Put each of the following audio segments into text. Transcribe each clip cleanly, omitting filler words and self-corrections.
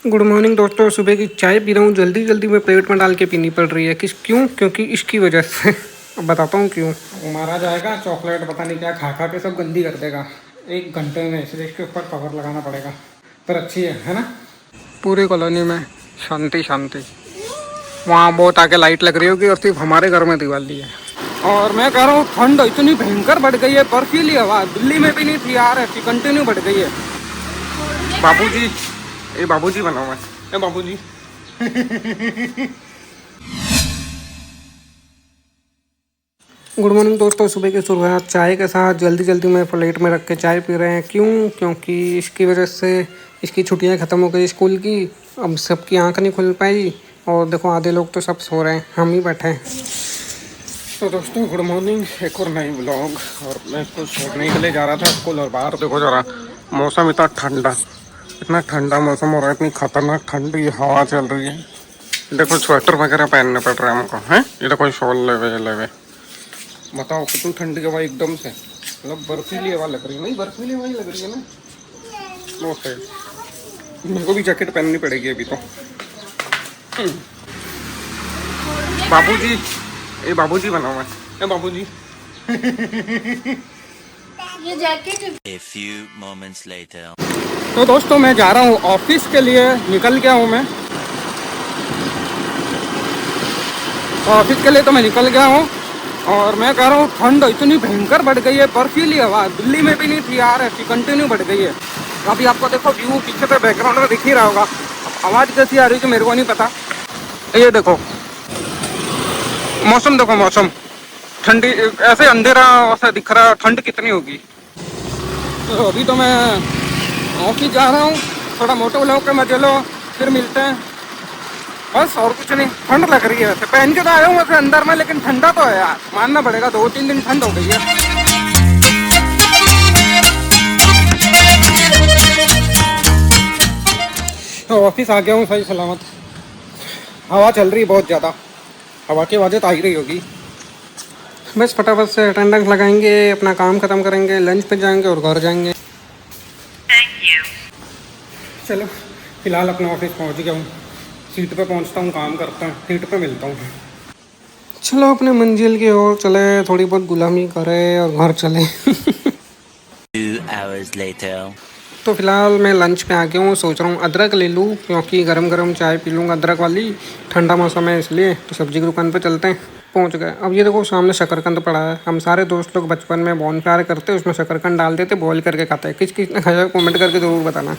Good morning दोस्तों। सुबह की चाय पी रहा हूँ, जल्दी जल्दी में पेट में डाल के पीनी पड़ रही है। क्यों? क्योंकि इसकी वजह से अब बताता हूँ क्यों। मारा जाएगा चॉकलेट, पता नहीं क्या खा खा के सब गंदी कर देगा 1 घंटे में, इसलिए इसके ऊपर कवर लगाना पड़ेगा। पर अच्छी है ना। पूरी कॉलोनी में शांति शांति। वहाँ बहुत आगे लाइट लग रही होगी और सिर्फ हमारे घर में दिवाली है। और मैं कह रहा हूँ ठंड इतनी भयंकर बढ़ गई है, बर्फीली हवा दिल्ली में भी नहीं थी यार, ऐसी कंटिन्यू बढ़ गई है। बाबूजी, ये बाबूजी बना हुआ है, ये बाबूजी। गुड मॉर्निंग दोस्तों। सुबह की शुरुआत चाय के साथ जल्दी जल्दी में प्लेट में रख के चाय पी रहे हैं। क्यों? क्योंकि इसकी वजह से इसकी छुट्टियां ख़त्म हो गई स्कूल की, अब सबकी आंख नहीं खुल पाई। और देखो आधे लोग तो सब सो रहे हैं, हम ही बैठे हैं। तो दोस्तों गुड मॉर्निंग, एक और नई व्लॉग। और मैं इसको छोड़ने के लिए जा रहा था स्कूल, और बाहर देखो जरा मौसम इतना ठंडा, इतना ठंडा मौसम हो रहा है, इतनी खतरनाक ठंडी हवा चल रही है। देखो स्वेटर वगैरह पहनने पड़ रहा है हमको, हैं? ये देखो शॉल ले बताओ कितनी ठंडी हवा एकदम से, मतलब बर्फीली हवा लग रही है। नहीं बर्फीली हवा ही लग रही है ना, बहुत सही। मेरे को भी जैकेट पहननी पड़ेगी अभी तो। बाबूजी, ये बाबूजी बना हुआ है, ये बाबूजी। ये jacket. A few moments later. तो दोस्तों मैं जा रहा हूँ ऑफिस के लिए, निकल गया हूँ मैं ऑफिस के लिए। तो मैं निकल गया हूँ और मैं कह रहा हूँ ठंड इतनी भयंकर बढ़ गई है, बर्फीली हवा दिल्ली में भी नहीं थी यार, ऐसी कंटिन्यू बढ़ गई है। अभी आपको देखो व्यू पीछे पे बैकग्राउंड में दिख ही रहा होगा। अब आवाज़ कैसी आ रही है मेरे को नहीं पता। ये देखो मौसम, देखो मौसम ठंडी, ऐसे अंधेरा ऐसा दिख रहा, ठंड कितनी होगी। तो अभी तो मैं ऑफिस जा रहा हूँ, थोड़ा मोटे व्लॉग के मजे लो, फिर मिलते हैं। बस और कुछ नहीं, ठंड लग रही है। वैसे पहन के तो आया हूँ वैसे अंदर में, लेकिन ठंडा तो है यार, मानना पड़ेगा 2-3 दिन ठंड हो गई है। तो ऑफिस आ गया हूँ सही सलामत। हवा चल रही बहुत ज़्यादा, हवा की आवाज़ तो आ ही रही होगी। बस फटाफट से अटेंडेंस लगाएंगे, अपना काम ख़त्म करेंगे, लंच पे जाएंगे और घर जाएंगे। चलो फिलहाल अपना ऑफिस पहुंच गया हूँ, सीट पे पहुंचता हूँ, काम करता हूँ, सीट पे मिलता हूँ। चलो अपने मंजिल की ओर चले, थोड़ी बहुत गुलामी करें और घर चले। 2 hours later. तो फिलहाल मैं लंच पे आ गया हूँ, सोच रहा हूँ अदरक ले लूँ, क्योंकि गरम गरम चाय पी लूँगा अदरक वाली, ठंडा मौसम है इसलिए। तो सब्जी की दुकान पे चलते हैं। पहुँच गए। अब ये देखो सामने शकरकंद पड़ा है। हम सारे दोस्त लोग बचपन में बॉनफायर करते, उसमें शकरकंद डाल देते, बॉईल करके खाते हैं। किस किस ने खाया कमेंट करके ज़रूर बताना।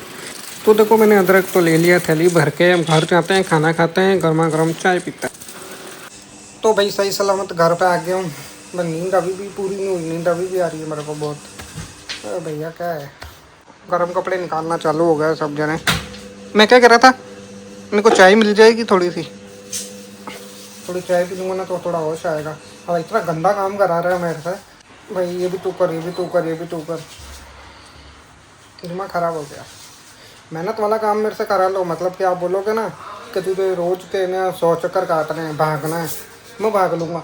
तो देखो मैंने अदरक तो ले लिया थैली भर के। हम घर जाते हैं, खाना खाते हैं, गर्मा गर्म चाय पीते हैं। तो भाई सही सलामत घर पे आ गया हूँ। बस नींद अभी भी पूरी नहीं हुई, नींद अभी भी आ रही है मेरे को बहुत। अरे भैया क्या है, गर्म कपड़े निकालना चालू हो गया सब जने। मैं क्या कह रहा था, मेरे को चाय मिल जाएगी थोड़ी सी, थोड़ी चाय पी लूँगा ना तो थोड़ा होश आएगा। अब इतना गंदा काम करा रहा है मेरे से, भाई ये भी तू कर, ये भी तू कर, ये भी तू कर, दिमाग ख़राब हो गया। मेहनत वाला काम मेरे से करा लो, मतलब कि आप बोलोगे ना कि तुझे रोज़ के ना 100 चक्कर काटने हैं, भागना है, मैं भाग लूँगा।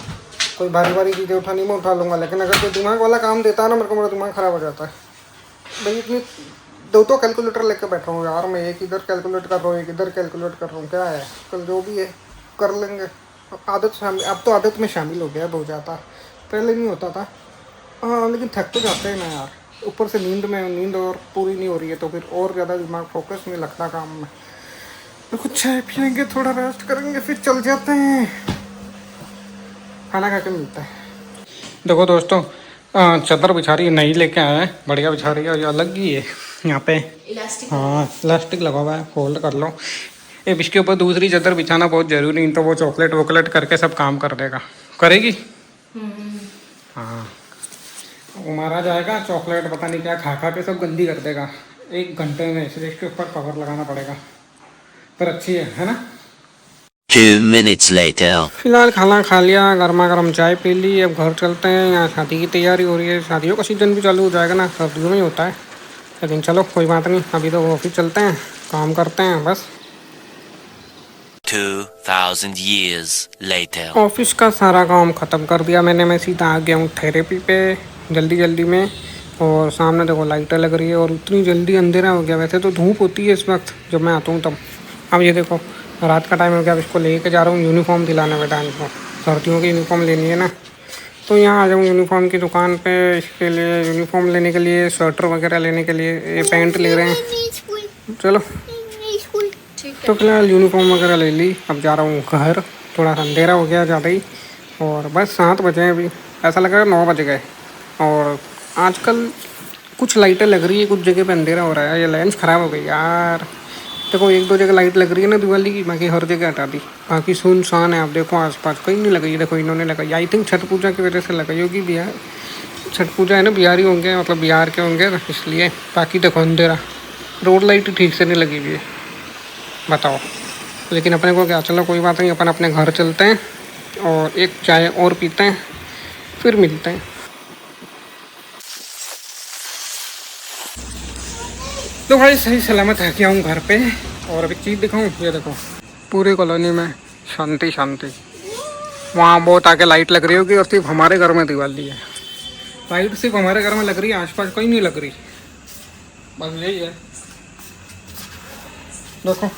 कोई भारी भारी चीज़ें उठानी मैं उठा लूँगा, लेकिन अगर कोई दिमाग वाला काम देता है ना मेरे को, मेरा दिमाग ख़राब हो जाता है। भाई इतनी दो तो कैलकुलेटर लेके बैठा हूँ यार मैं, एक इधर कैलकुलेट कर रहा हूँ, एक इधर कैलकुलेट कर रहा हूँ। क्या है, कल जो भी है कर लेंगे। आदत शामिल, अब तो आदत में शामिल हो गया है बहुत ज़्यादा, पहले नहीं होता था। हाँ लेकिन थक तो जाते हैं ना यार, ऊपर से नींद और पूरी नहीं हो रही है, तो फिर और ज़्यादा दिमाग फोकस नहीं लगता काम में। तो कुछ चाय पियेंगे, थोड़ा रेस्ट करेंगे, फिर चल जाते हैं, खाना खा के मिलता है। देखो दोस्तों चादर बिछा रही है, नई लेके आया है, बढ़िया बिछा रही है। और ये अलग ही है यहाँ पे इलास्टिक, हाँ इलास्टिक लगा हुआ है, फोल्ड कर लो। ये इसके ऊपर दूसरी चादर बिछाना बहुत ज़रूरी, नहीं तो वो चॉकलेट वॉकलेट करके सब काम कर देगा। करेगी? हाँ वो मारा जाएगा चॉकलेट, पता नहीं क्या खा खा के सब गंदी कर देगा 1 घंटे में, इसलिए इसके ऊपर कवर लगाना पड़ेगा। पर अच्छी है ना। 2 minutes later. फिलहाल खाना खा लिया, गर्मा गर्म चाय पी ली, अब घर चलते हैं। यहाँ शादी की तैयारी हो रही है, शादियों का सीज़न भी चालू हो जाएगा ना, सर्दियों में ही होता है। लेकिन चलो कोई बात नहीं, अभी तो ऑफिस चलते हैं, काम करते हैं बस। 2000 years later. ऑफिस का सारा काम ख़त्म कर दिया मैंने, मैं सीधा आ गया हूँ थेरेपी पे जल्दी जल्दी में। और सामने देखो लाइटें लग रही है, और इतनी जल्दी अंधेरा हो गया। वैसे तो धूप होती है इस वक्त जब मैं आता हूँ तब, अब ये देखो रात का टाइम हो गया, अब इसको लेके जा रहा हूँ यूनिफॉर्म दिलाने बेटा को। सर्दियों की यूनिफॉर्म लेनी है ना, तो यहाँ आ जाऊँ यूनिफॉर्म की दुकान पे। इसके लिए यूनिफॉर्म लेने के लिए, स्वेटर वगैरह लेने के लिए, ये पैंट ले रहे हैं। चलो तो फिलहाल यूनिफॉर्म वगैरह ले ली, अब जा रहा हूँ घर। थोड़ा सा अंधेरा हो गया ज़्यादा ही, और बस 7 बजे हैं अभी, ऐसा लग रहा है 9 बज गए। और आजकल कुछ लाइटें लग रही है, कुछ जगह पे अंधेरा हो रहा है। ये लेंस ख़राब हो गई यार। देखो 1-2 जगह लाइट लग रही है ना दिवाली की, बाकी हर जगह हटा दी। बाकी सुनसान है, आप देखो आसपास कहीं नहीं लगाई। देखो इन्होंने लगाई, आई थिंक छठ पूजा की वजह से लगाई होगी। बिहार छठ पूजा है ना, बिहारी होंगे, मतलब बिहार के होंगे इसलिए। बाकी देखो अंधेरा, रोड लाइट ठीक से नहीं लगी हुई है, बताओ। लेकिन अपने को क्या, चलो कोई बात नहीं, अपन अपने घर चलते हैं और एक चाय और पीते हैं, फिर मिलते हैं। तो भाई सही सलामत है गया हूँ घर पे। और अभी चीज़ दिखाऊँ, ये देखो पूरी कॉलोनी में शांति शांति। वहाँ बहुत आगे लाइट लग रही होगी, और सिर्फ हमारे घर में दिवाली है। लाइट सिर्फ हमारे घर में लग रही है, आसपास कहीं नहीं लग रही। बस यही है, देखो